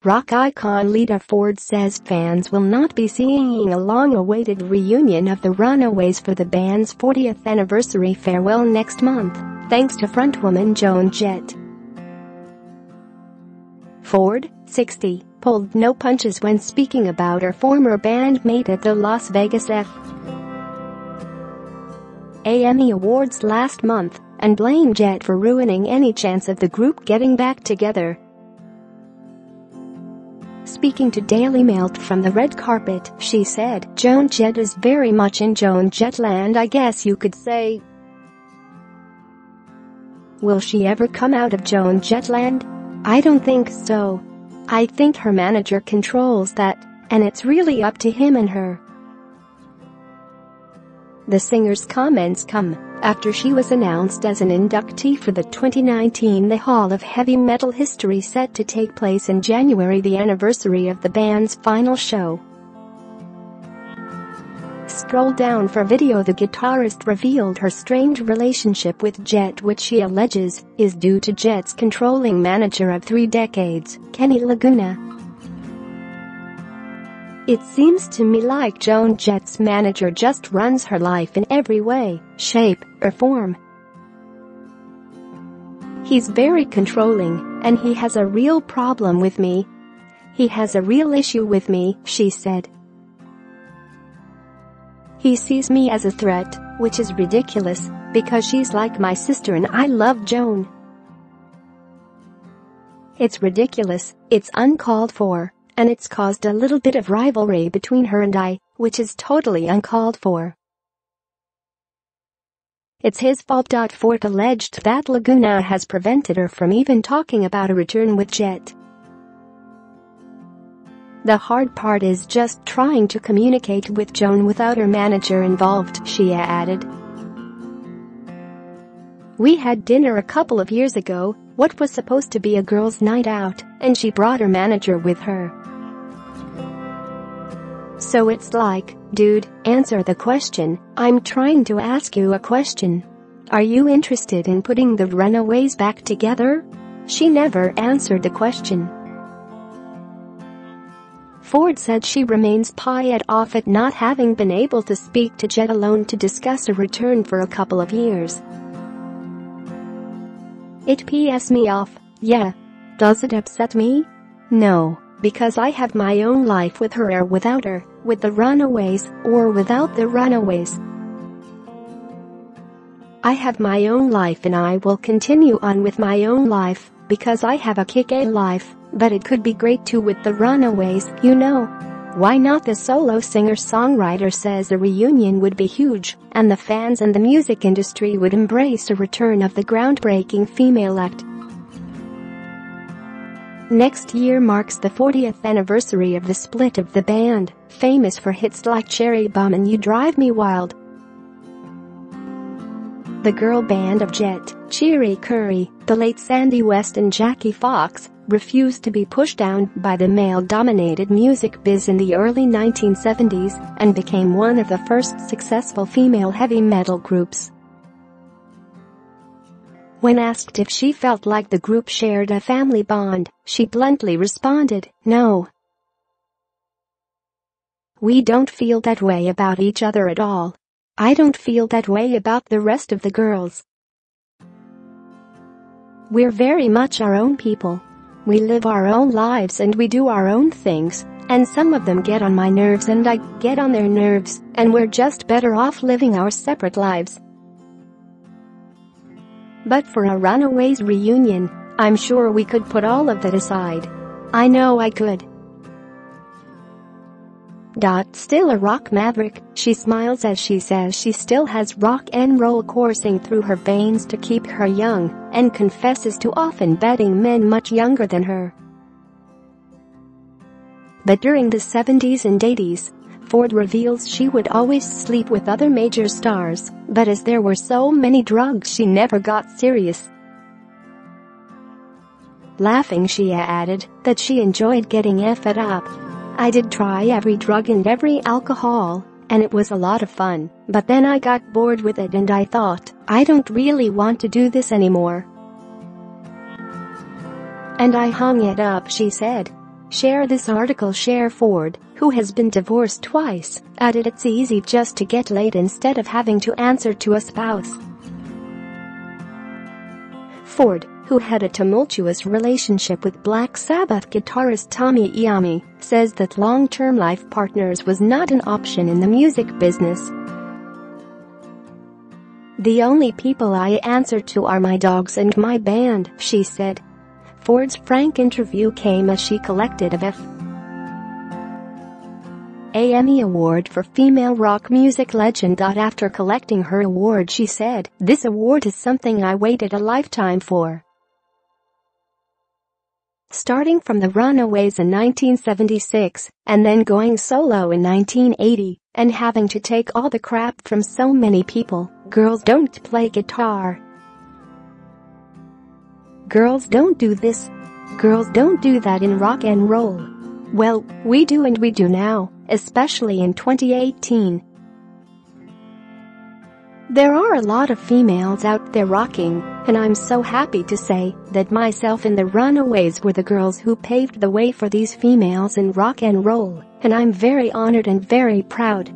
Rock icon Lita Ford says fans will not be seeing a long-awaited reunion of the Runaways for the band's 40th anniversary farewell next month, thanks to frontwoman Joan Jett.Ford, 60, pulled no punches when speaking about her former bandmate at the Las Vegas F.A.M.E Awards last month, and blamed Jett for ruining any chance of the group getting back together. Speaking to Daily Mail from the red carpet, she said, "Joan Jett is very much in Joan Jett Land, I guess you could say. Will she ever come out of Joan Jett Land? I don't think so. I think her manager controls that, and it's really up to him and her." The singer's comments come after she was announced as an inductee for the 2019 The Hall of Heavy Metal History set to take place in January, the anniversary of the band's final show. Scroll down for video. The guitarist revealed her strained relationship with Jett, which she alleges is due to Jett's controlling manager of 3 decades, Kenny Laguna. "It seems to me like Joan Jett's manager just runs her life in every way, shape, or form. He's very controlling, and he has a real problem with me. He has a real issue with me," she said. "He sees me as a threat, which is ridiculous, because she's like my sister and I love Joan. It's ridiculous, it's uncalled for. And it's caused a little bit of rivalry between her and I, which is totally uncalled for. It's his fault." Ford alleged that Laguna has prevented her from even talking about a return with Jett. "The hard part is just trying to communicate with Joan without her manager involved," she added. "We had dinner a couple of years ago, what was supposed to be a girls' night out, and she brought her manager with her. So it's like, dude, answer the question. I'm trying to ask you a question. Are you interested in putting the Runaways back together?" She never answered the question. Ford said she remains pissed off at not having been able to speak to Jett alone to discuss a return for a couple of years. "It pisses me off, yeah. Does it upset me? No. Because I have my own life with her or without her, with the Runaways or without the Runaways. I have my own life and I will continue on with my own life because I have a kick-ass life, but it could be great too with the Runaways, you know. Why not?" The solo singer-songwriter says a reunion would be huge, and the fans and the music industry would embrace a return of the groundbreaking female act. Next year marks the 40th anniversary of the split of the band, famous for hits like Cherry Bomb and You Drive Me Wild. The girl band of Jett, Cherie Currie, the late Sandy West and Jackie Fox, refused to be pushed down by the male-dominated music biz in the early 1970s and became one of the first successful female heavy metal groups. When asked if she felt like the group shared a family bond, she bluntly responded, "No. We don't feel that way about each other at all. I don't feel that way about the rest of the girls. We're very much our own people. We live our own lives and we do our own things, and some of them get on my nerves and I get on their nerves, and we're just better off living our separate lives. But for a Runaways reunion, I'm sure we could put all of that aside. I know I could." Still a rock maverick, she smiles as she says she still has rock and roll coursing through her veins to keep her young, and confesses to often betting men much younger than her. But during the 70s and 80s, Ford reveals she would always sleep with other major stars, but as there were so many drugs she never got serious. Laughing, she added that she enjoyed getting effed up. "I did try every drug and every alcohol, and it was a lot of fun, but then I got bored with it and I thought, I don't really want to do this anymore. And I hung it up," she said. Share this article. Cherie Ford, who has been divorced twice, added it's easy just to get laid instead of having to answer to a spouse. Ford, who had a tumultuous relationship with Black Sabbath guitarist Tommy Iommi, says that long-term life partners was not an option in the music business. "The only people I answer to are my dogs and my band," she said. Ford's frank interview came as she collected a F.A.M.E Award for Female Rock Music Legend. After collecting her award, she said, "This award is something I waited a lifetime for. Starting from the Runaways in 1976, and then going solo in 1980, and having to take all the crap from so many people. Girls don't play guitar. Girls don't do this. Girls don't do that in rock and roll. Well, we do, and we do now, especially in 2018. There are a lot of females out there rocking, and I'm so happy to say that myself and the Runaways were the girls who paved the way for these females in rock and roll, and I'm very honored and very proud."